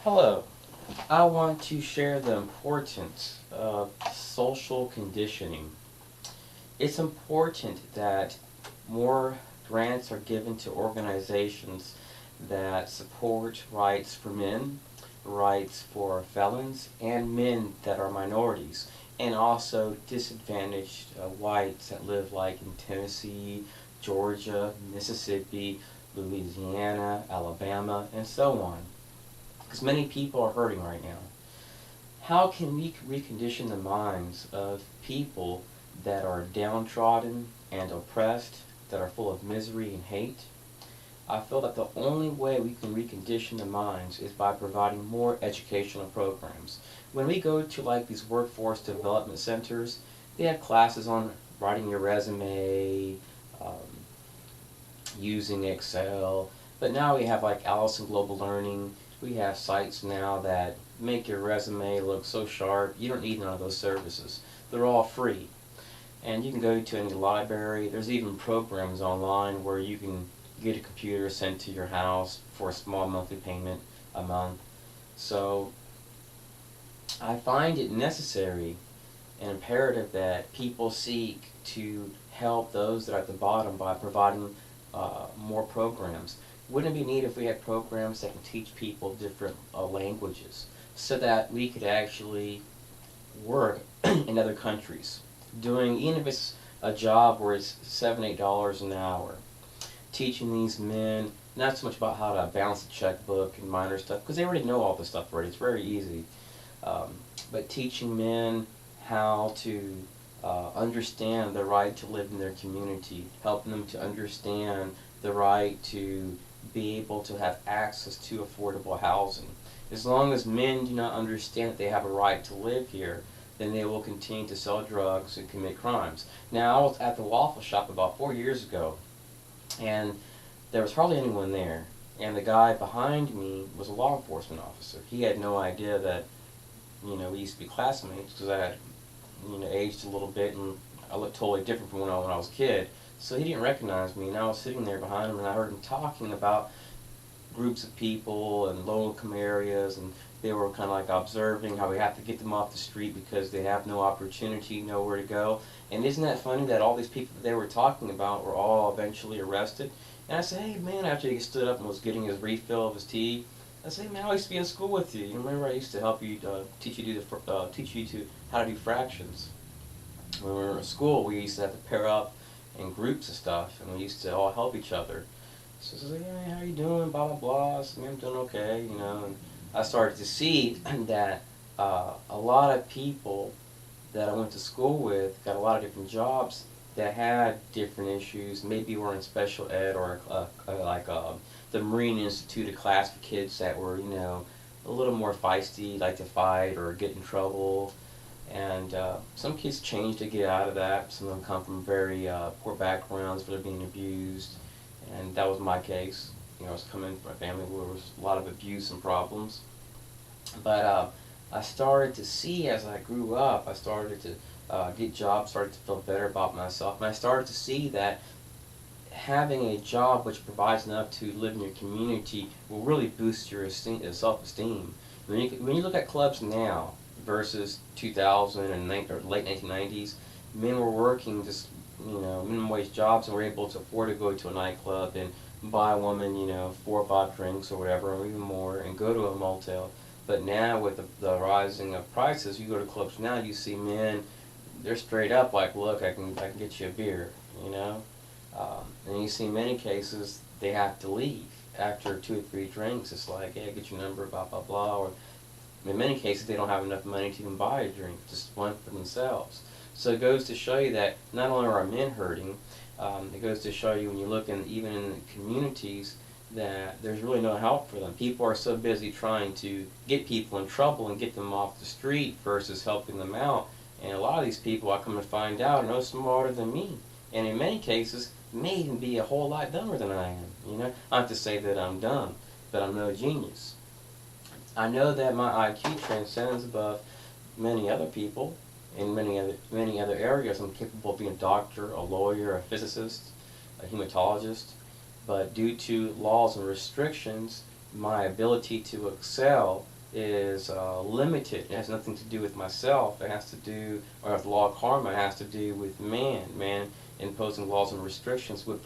Hello. I want to share the importance of social conditioning. It's important that more grants are given to organizations that support rights for men, rights for felons, and men that are minorities, and also disadvantaged whites that live like in Tennessee, Georgia, Mississippi, Louisiana, Alabama, and so on. Because many people are hurting right now. How can we recondition the minds of people that are downtrodden and oppressed, that are full of misery and hate? I feel that the only way we can recondition the minds is by providing more educational programs. When we go to like these workforce development centers, they have classes on writing your resume, using Excel, but now we have like Alice in Global Learning. We have sites now that make your resume look so sharp. You don't need none of those services. They're all free. And you can go to any library. There's even programs online where you can get a computer sent to your house for a small monthly payment a month. So I find it necessary and imperative that people seek to help those that are at the bottom by providing more programs. Wouldn't it be neat if we had programs that can teach people different languages so that we could actually work in other countries, doing, even if it's a job where it's $7, $8 an hour, teaching these men not so much about how to balance a checkbook and minor stuff, because they already know all this stuff already. It's very easy. But teaching men how to understand the right to live in their community, helping them to understand the right to be able to have access to affordable housing. As long as men do not understand that they have a right to live here, then they will continue to sell drugs and commit crimes. Now, I was at the Waffle Shop about 4 years ago, and there was hardly anyone there. And the guy behind me was a law enforcement officer. He had no idea that, we used to be classmates because I had, aged a little bit and I looked totally different from when I was a kid. So he didn't recognize me, and I was sitting there behind him, and I heard him talking about groups of people and low-income areas, and they were kind of like observing how we have to get them off the street because they have no opportunity, nowhere to go. And isn't that funny that all these people that they were talking about were all eventually arrested? And I said, hey man, after he stood up and was getting his refill of his tea, I said, hey man, I used to be in school with you. You remember I used to help you teach you to how to do fractions. When we were in school, we used to have to pair up in groups of stuff, and we used to all help each other. So I was like, hey, how you doing? Blah, blah, blah. I said, I'm doing okay, and I started to see that a lot of people that I went to school with got a lot of different jobs that had different issues. Maybe were in special ed or like the Marine Institute, a class for kids that were, a little more feisty, like to fight or get in trouble. And some kids change to get out of that. Some of them come from very poor backgrounds where they're being abused. And that was my case. I was coming from a family where there was a lot of abuse and problems. But I started to see as I grew up, I started to get jobs, started to feel better about myself. And I started to see that having a job which provides enough to live in your community will really boost your self-esteem. When you look at clubs now versus 2000 and late 1990s, men were working just minimum wage jobs and were able to afford to go to a nightclub and buy a woman 4 or 5 drinks or whatever, or even more, and go to a motel. But now with the rising of prices, you go to clubs now, you see men, they're straight up like, look, I can get you a beer, and you see in many cases they have to leave after 2 or 3 drinks. It's like, hey, get your number, blah blah blah. Or in many cases they don't have enough money to even buy a drink, just one for themselves. So it goes to show you that not only are men hurting, it goes to show you when you look even in the communities that there's really no help for them. People are so busy trying to get people in trouble and get them off the street versus helping them out. And a lot of these people, I come to find out, are no smarter than me. And in many cases, may even be a whole lot dumber than I am. Not to say that I'm dumb, but I'm no genius. I know that my IQ transcends above many other people. In many other areas, I'm capable of being a doctor, a lawyer, a physicist, a hematologist. But due to laws and restrictions, my ability to excel is limited. It has nothing to do with myself. It has to do, or the law of karma, it has to do with man. Man imposing laws and restrictions which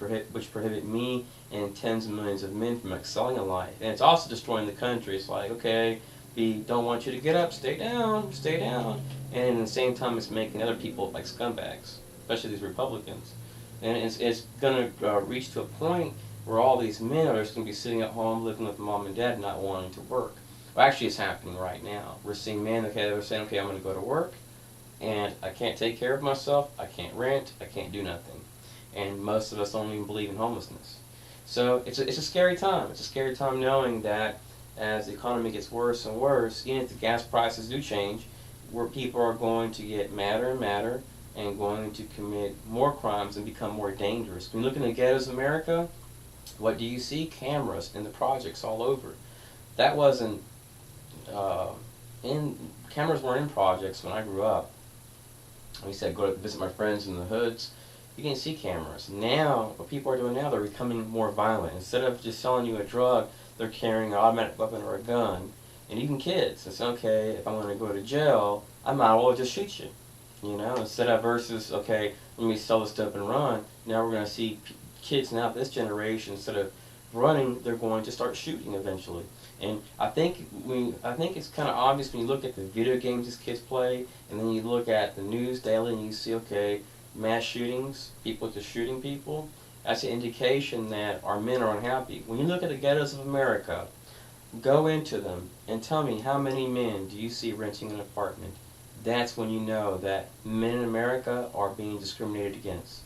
prohibit me and tens of millions of men from excelling in life. And it's also destroying the country. It's like, okay, we don't want you to get up, stay down, stay down. And at the same time, it's making other people like scumbags, especially these Republicans. And it's going to reach to a point where all these men are just going to be sitting at home living with mom and dad not wanting to work. Well, actually, it's happening right now. We're seeing men, okay, they're saying, okay, I'm going to go to work, and I can't take care of myself, I can't rent, I can't do nothing. And most of us don't even believe in homelessness. So it's a scary time. It's a scary time knowing that as the economy gets worse and worse, even if the gas prices do change, where people are going to get madder and madder and going to commit more crimes and become more dangerous. When you look in the ghettos of America, what do you see? Cameras in the projects all over. That wasn't cameras weren't in projects when I grew up. I used to go to visit my friends in the hoods. You didn't see cameras. Now, what people are doing now, they're becoming more violent. Instead of just selling you a drug, they're carrying an automatic weapon or a gun. And even kids, it's okay, if I'm going to go to jail, I might as well just shoot you. You know, instead of versus, okay, let me sell this stuff and run. Now we're going to see kids now, this generation, instead of running, they're going to start shooting eventually. And I think it's kind of obvious when you look at the video games these kids play, and then you look at the news daily, and you see, okay, mass shootings, people just shooting people. That's an indication that our men are unhappy. When you look at the ghettos of America, go into them and tell me how many men do you see renting an apartment. That's when you know that men in America are being discriminated against.